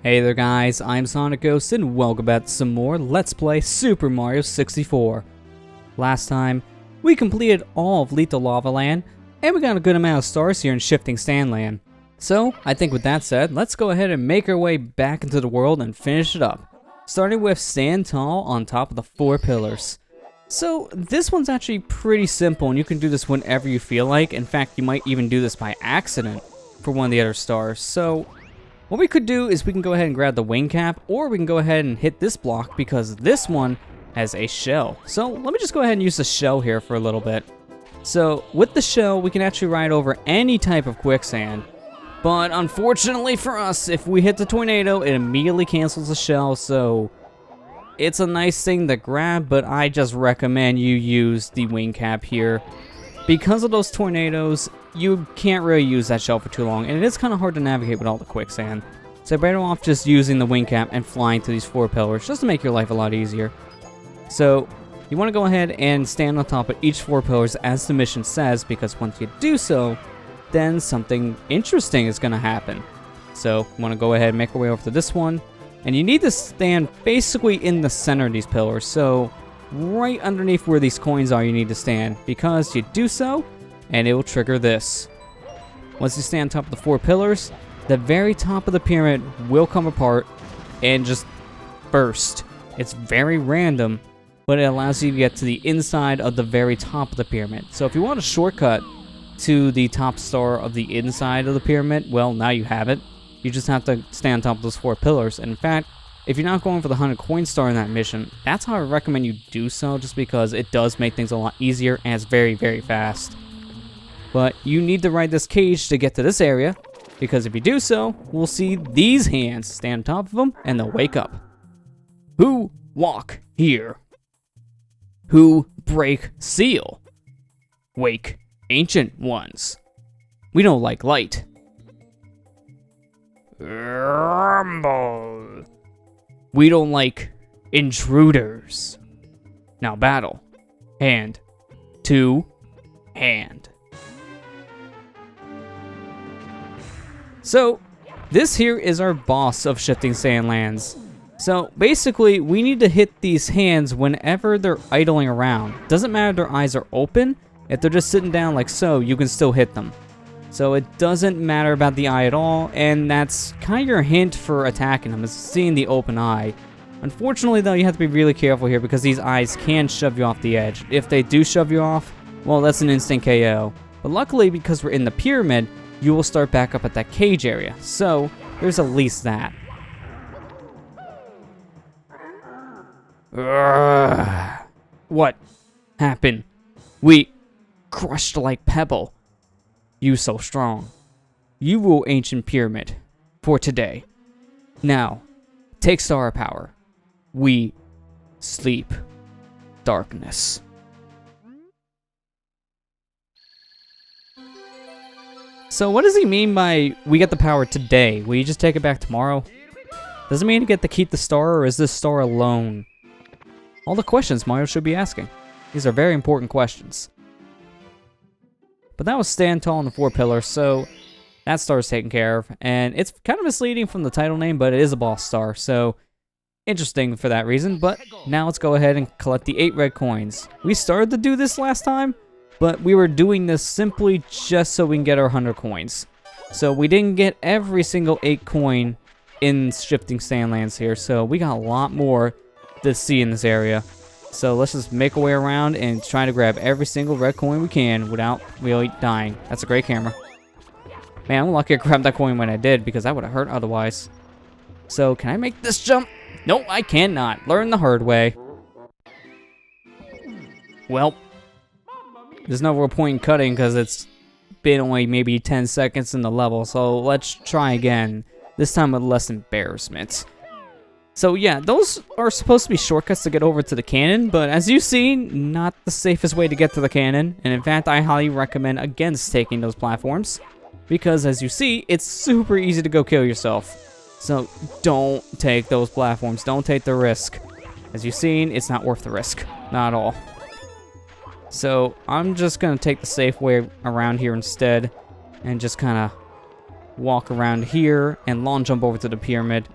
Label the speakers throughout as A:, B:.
A: Hey there guys, I'm SonicGhost and welcome back to some more Let's Play Super Mario 64. Last time, we completed all of Lethal Lava Land, and we got a good amount of stars here in Shifting Sand Land. So, I think with that said, let's go ahead and make our way back into the world and finish it up. Starting with stand tall on top of the 4 pillars. So, this one's actually pretty simple and you can do this whenever you feel like. In fact, you might even do this by accident for one of the other stars. So, what we could do is we can go ahead and grab the wing cap, or we can go ahead and hit this block because this one has a shell. So let me just go ahead and use the shell here for a little bit. So with the shell, we can actually ride over any type of quicksand. But unfortunately for us, if we hit the tornado, it immediately cancels the shell. So it's a nice thing to grab, but I just recommend you use the wing cap here. Because of those tornadoes, you can't really use that shell for too long, and it is kind of hard to navigate with all the quicksand. So better off just using the wing cap and flying to these 4 pillars, just to make your life a lot easier. So, you want to go ahead and stand on top of each 4 pillars as the mission says, because once you do so, then something interesting is going to happen. So, you want to go ahead and make our way over to this one, and you need to stand basically in the center of these pillars, so right underneath where these coins are you need to stand, because you do so, and it will trigger this. Once you stand on top of the 4 pillars, the very top of the pyramid will come apart and just burst. It's very random, but it allows you to get to the inside of the very top of the pyramid. So if you want a shortcut to the top star of the inside of the pyramid, well, now you have it. You just have to stand on top of those 4 pillars. And in fact, if you're not going for the 100 coin star in that mission, that's how I recommend you do so, just because it does make things a lot easier and it's very, very fast. But you need to ride this cage to get to this area, because if you do so, we'll see these hands stand on top of them and they'll wake up. Who walk here? Who break seal? Wake ancient ones. We don't like light. Rumble. We don't like intruders. Now battle. Hand to hand. So, this here is our boss of Shifting Sandlands. So, basically, we need to hit these hands whenever they're idling around. Doesn't matter if their eyes are open, if they're just sitting down like so, you can still hit them. So it doesn't matter about the eye at all, and that's kind of your hint for attacking them, is seeing the open eye. Unfortunately though, you have to be really careful here because these eyes can shove you off the edge. If they do shove you off, well, that's an instant KO. But luckily, because we're in the pyramid, you will start back up at that cage area. So, there's at least that. What happened? We crushed like pebble. You so strong. You rule ancient pyramid for today. Now, take star power. We sleep darkness. So what does he mean by we get the power today? Will you just take it back tomorrow? Does it mean to get to keep the star, or is this star alone? All the questions Mario should be asking. These are very important questions. But that was stand tall on the 4 pillars, so that star is taken care of. And it's kind of misleading from the title name, but it is a boss star, so interesting for that reason. But now let's go ahead and collect the 8 red coins. We started to do this last time, but we were doing this simply just so we can get our 100 coins. So we didn't get every single 8 coin in Shifting Sandlands here, so we got a lot more to see in this area. So let's just make our way around and try to grab every single red coin we can without really dying. That's a great camera. Man, I'm lucky I grabbed that coin when I did, because that would have hurt otherwise. So, can I make this jump? No, I cannot. Learn the hard way. Well, there's no real point in cutting because it's been only maybe 10 seconds in the level. So, let's try again. This time with less embarrassment. So yeah, those are supposed to be shortcuts to get over to the cannon, but as you've seen, not the safest way to get to the cannon, and in fact, I highly recommend against taking those platforms, because as you see, it's super easy to go kill yourself. So don't take those platforms, don't take the risk. As you've seen, it's not worth the risk, not at all. So I'm just gonna take the safe way around here instead, and just kind of walk around here and long jump over to the pyramid.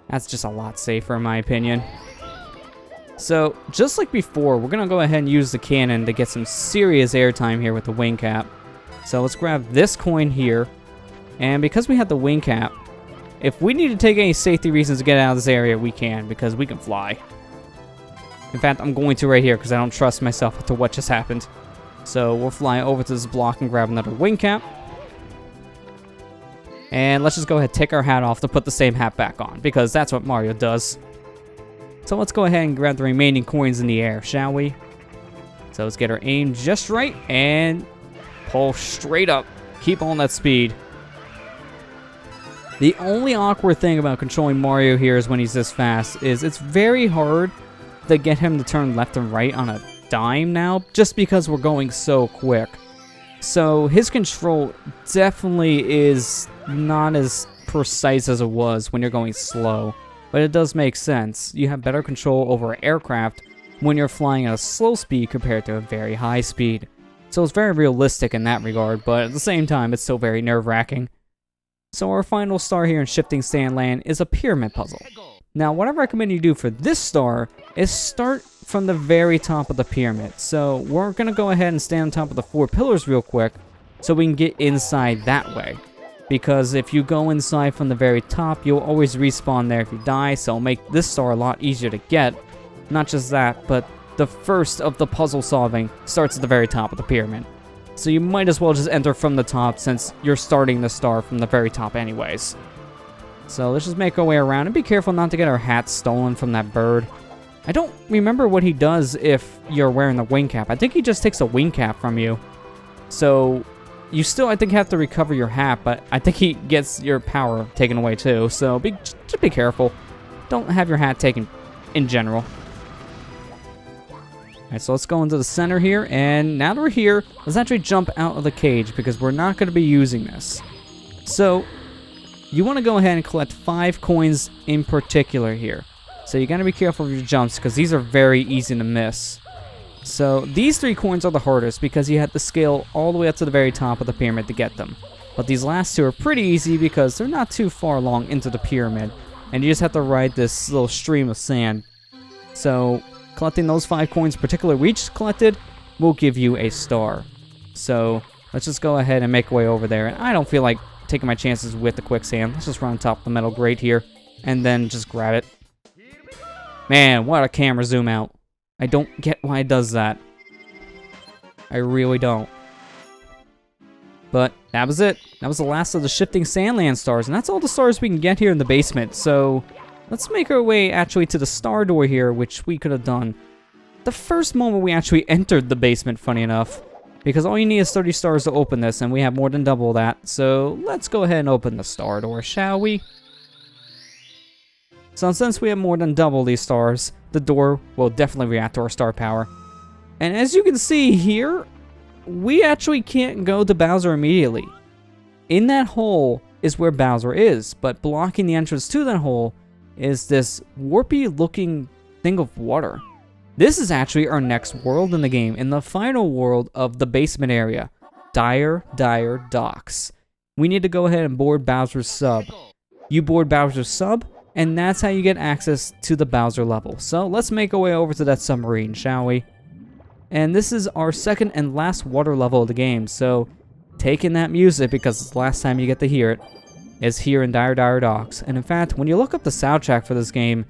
A: That's just a lot safer in my opinion. So, just like before, we're going to go ahead and use the cannon to get some serious airtime here with the wing cap. So let's grab this coin here. And because we have the wing cap, if we need to take any safety reasons to get out of this area, we can, because we can fly. In fact, I'm going to right here because I don't trust myself after what just happened. So we'll fly over to this block and grab another wing cap. And let's just go ahead and take our hat off to put the same hat back on, because that's what Mario does. So let's go ahead and grab the remaining coins in the air, shall we? So let's get our aim just right and pull straight up. Keep on that speed. The only awkward thing about controlling Mario here is when he's this fast is it's very hard to get him to turn left and right on a dime now, just because we're going so quick. So his control definitely is not as precise as it was when you're going slow, but it does make sense. You have better control over an aircraft when you're flying at a slow speed compared to a very high speed. So it's very realistic in that regard, but at the same time it's still very nerve-wracking. So our final star here in Shifting Sand Land is a pyramid puzzle. Now what I recommend you do for this star is start from the very top of the pyramid. So we're going to go ahead and stand on top of the 4 pillars real quick so we can get inside that way. Because if you go inside from the very top, you'll always respawn there if you die, so it'll make this star a lot easier to get. Not just that, but the first of the puzzle solving starts at the very top of the pyramid. So you might as well just enter from the top since you're starting the star from the very top anyways. So let's just make our way around and be careful not to get our hat stolen from that bird. I don't remember what he does if you're wearing the wing cap. I think he just takes a wing cap from you. So you still, I think, have to recover your hat, but I think he gets your power taken away too. So just be careful. Don't have your hat taken in general. Alright, so let's go into the center here, and now that we're here, let's actually jump out of the cage because we're not going to be using this. So you want to go ahead and collect 5 coins in particular here. So you got to be careful of your jumps because these are very easy to miss. So these 3 coins are the hardest because you have to scale all the way up to the very top of the pyramid to get them. But these last 2 are pretty easy because they're not too far along into the pyramid, and you just have to ride this little stream of sand. So collecting those 5 coins in particular we just collected will give you a star. So let's just go ahead and make our way over there. And I don't feel like taking my chances with the quicksand. Let's just run on top of the metal grate here and then just grab it. Man, what a camera zoom out. I don't get why it does that. I really don't. But that was it. That was the last of the Shifting Sandland stars, and that's all the stars we can get here in the basement. So let's make our way actually to the star door here, which we could have done the first moment we actually entered the basement, funny enough. Because all you need is 30 stars to open this, and we have more than double that. So let's go ahead and open the star door, shall we? So since we have more than double these stars, the door will definitely react to our star power. And as you can see here, we actually can't go to Bowser immediately. In that hole is where Bowser is, but blocking the entrance to that hole is this warpy looking thing of water. This is actually our next world in the game, in the final world of the basement area, Dire Docks. We need to go ahead and board Bowser's sub. You board Bowser's sub, and that's how you get access to the Bowser level. So let's make our way over to that submarine, shall we? And this is our second and last water level of the game, so take in that music because it's the last time you get to hear it, is here in Dire Docks. And in fact, when you look up the soundtrack for this game,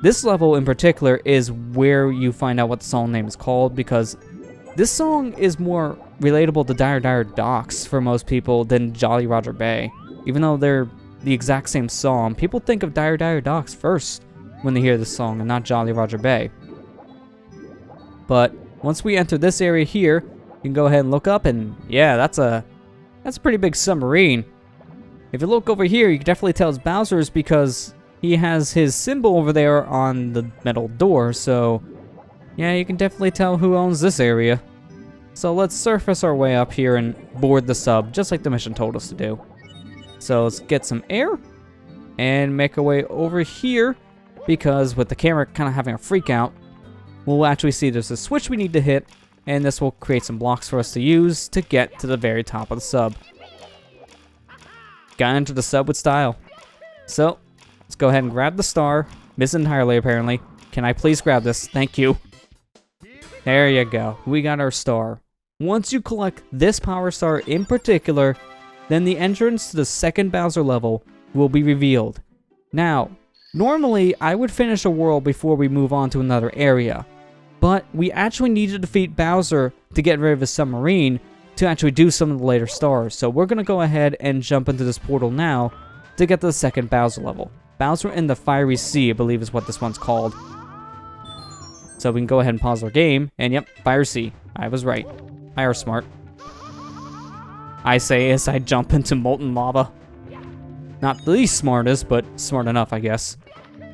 A: this level in particular is where you find out what the song name is called, because this song is more relatable to Dire Docks for most people than Jolly Roger Bay. Even though they're the exact same song, people think of Dire Docks first when they hear this song and not Jolly Roger Bay. But once we enter this area here, you can go ahead and look up, and yeah, that's a pretty big submarine. If you look over here, you can definitely tell it's Bowser's because he has his symbol over there on the metal door, so yeah, you can definitely tell who owns this area. So let's surface our way up here and board the sub, just like the mission told us to do. So let's get some air and make our way over here, because with the camera kind of having a freak out, we'll actually see there's a switch we need to hit, and this will create some blocks for us to use to get to the very top of the sub. Got into the sub with style. So, let's go ahead and grab the star. Miss entirely, apparently. Can I please grab this? Thank you. There you go. We got our star. Once you collect this power star in particular, then the entrance to the second Bowser level will be revealed. Now, normally I would finish a world before we move on to another area, but we actually need to defeat Bowser to get rid of his submarine to actually do some of the later stars. So we're going to go ahead and jump into this portal now to get to the second Bowser level. Bowser in the Fiery Sea, I believe is what this one's called. So we can go ahead and pause our game, and yep, Fire Sea. I was right. I are smart. I say as I jump into molten lava. Not the least smartest, but smart enough, I guess.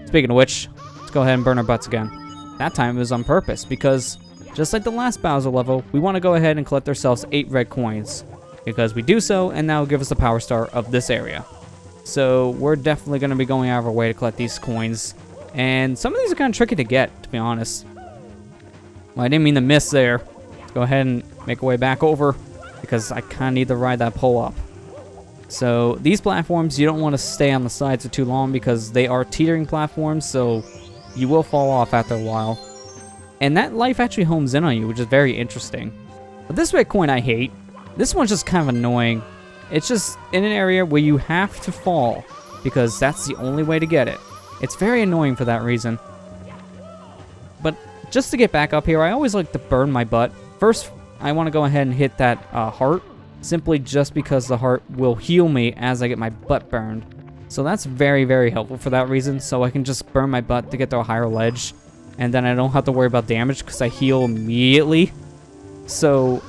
A: Speaking of which, let's go ahead and burn our butts again. That time it was on purpose, because just like the last Bowser level, we want to go ahead and collect ourselves 8 red coins. Because we do so, and that will give us the power star of this area. So we're definitely going to be going out of our way to collect these coins. And some of these are kind of tricky to get, to be honest. Well, I didn't mean to miss there. Let's go ahead and make our way back over, because I kind of need to ride that pole up. So these platforms, you don't want to stay on the sides for too long because they are teetering platforms, so you will fall off after a while. And that life actually homes in on you, which is very interesting. But this red coin I hate. This one's just kind of annoying. It's just in an area where you have to fall, because that's the only way to get it. It's very annoying for that reason. But just to get back up here, I always like to burn my butt. First, I want to go ahead and hit that heart, simply just because the heart will heal me as I get my butt burned. So that's very, very helpful for that reason, so I can just burn my butt to get to a higher ledge, and then I don't have to worry about damage because I heal immediately. So,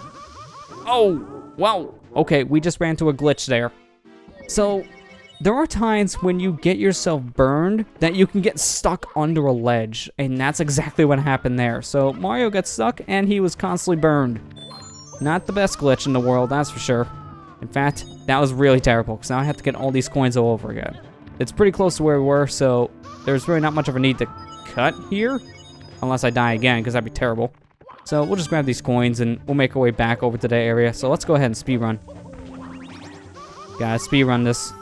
A: oh, wow, okay, we just ran into a glitch there. So, there are times when you get yourself burned that you can get stuck under a ledge, and that's exactly what happened there. So Mario got stuck, and he was constantly burned. Not the best glitch in the world, that's for sure. In fact, that was really terrible, because now I have to get all these coins all over again. It's pretty close to where we were, so there's really not much of a need to cut here, unless I die again, because that'd be terrible. So we'll just grab these coins, and we'll make our way back over to that area. So let's go ahead and speedrun. Gotta speedrun this.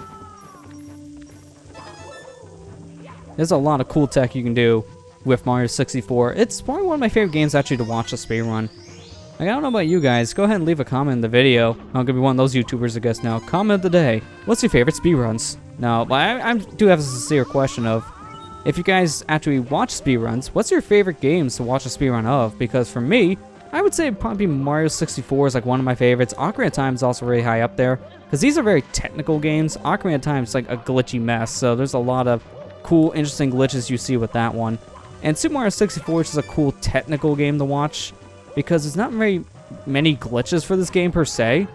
A: There's a lot of cool tech you can do with Mario 64. It's probably one of my favorite games actually to watch a speedrun. Like, I don't know about you guys. Go ahead and leave a comment in the video. I'm gonna be one of those YouTubers, I guess now. Comment of the day. What's your favorite speedruns? Now, I do have a sincere question of, if you guys actually watch speedruns, what's your favorite games to watch a speedrun of? Because for me, I would say probably Mario 64 is like one of my favorites. Ocarina of Time is also really high up there, because these are very technical games. Ocarina of Time is like a glitchy mess, so there's a lot of cool, interesting glitches you see with that one. And Super Mario 64 is just a cool technical game to watch, because there's not very many glitches for this game per se.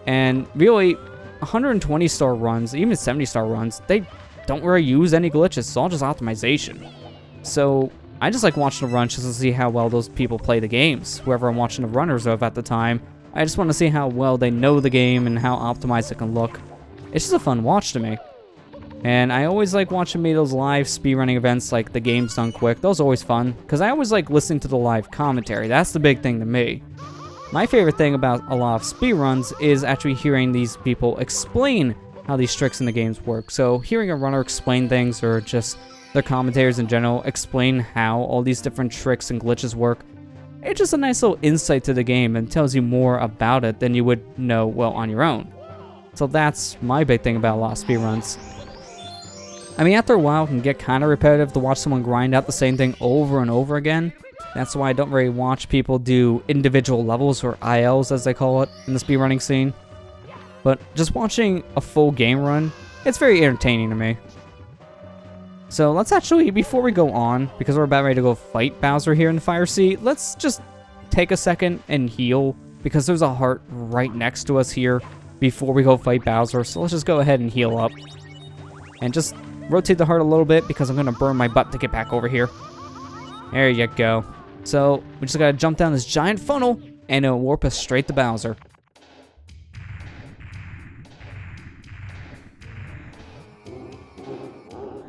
A: And really, 120 star runs, even 70 star runs, they don't really use any glitches. It's all just optimization. So I just like watching the runs just to see how well those people play the games, whoever I'm watching the runners of at the time. I just want to see how well they know the game and how optimized it can look. It's just a fun watch to me. And I always like watching those live speedrunning events like The Game's Done Quick. Those are always fun, because I always like listening to the live commentary. That's the big thing to me. My favorite thing about a lot of speedruns is actually hearing these people explain how these tricks in the games work. So hearing a runner explain things, or just their commentators in general explain how all these different tricks and glitches work, it's just a nice little insight to the game and tells you more about it than you would know, well, on your own. So that's my big thing about a lot of speedruns. I mean, after a while, it can get kind of repetitive to watch someone grind out the same thing over and over again. That's why I don't really watch people do individual levels, or ILs as they call it, in the speedrunning scene. But just watching a full game run, it's very entertaining to me. So let's actually, before we go on, because we're about ready to go fight Bowser here in the Fire Sea, let's just take a second and heal, because there's a heart right next to us here before we go fight Bowser. So let's just go ahead and heal up. And just rotate the heart a little bit, because I'm going to burn my butt to get back over here. There you go. So, we just got to jump down this giant funnel, and it'll warp us straight to Bowser.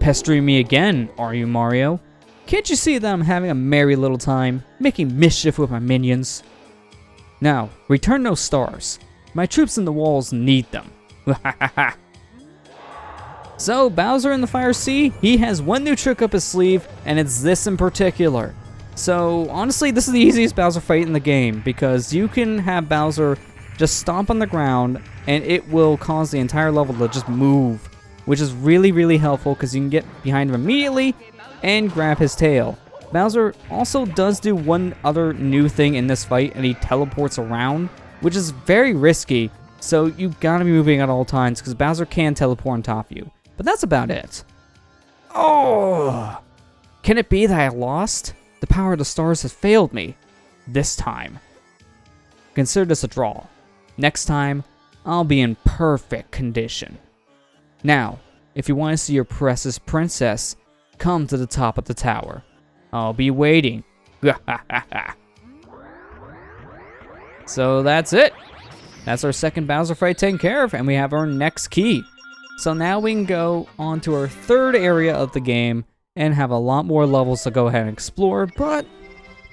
A: Pestering me again, are you, Mario? Can't you see that I'm having a merry little time, making mischief with my minions? Now, return those stars. My troops in the walls need them. So Bowser in the Fire Sea, he has one new trick up his sleeve, and it's this in particular. So honestly, this is the easiest Bowser fight in the game, because you can have Bowser just stomp on the ground, and it will cause the entire level to just move, which is really, really helpful because you can get behind him immediately and grab his tail. Bowser also does do one other new thing in this fight, and he teleports around, which is very risky, so you gotta be moving at all times because Bowser can teleport on top of you. But that's about it. Oh! Can it be that I lost? The power of the stars has failed me. This time. Consider this a draw. Next time, I'll be in perfect condition. Now, if you want to see your precious princess, come to the top of the tower. I'll be waiting. So that's it. That's our second Bowser fight taken care of, and we have our next key. So now we can go on to our third area of the game and have a lot more levels to go ahead and explore, but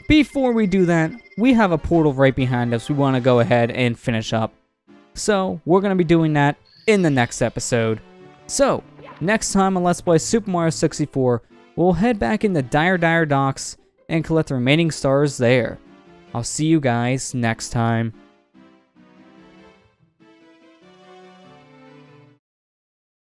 A: before we do that, we have a portal right behind us we want to go ahead and finish up. So we're going to be doing that in the next episode. So, next time on Let's Play Super Mario 64, we'll head back into Dire Docks and collect the remaining stars there. I'll see you guys next time.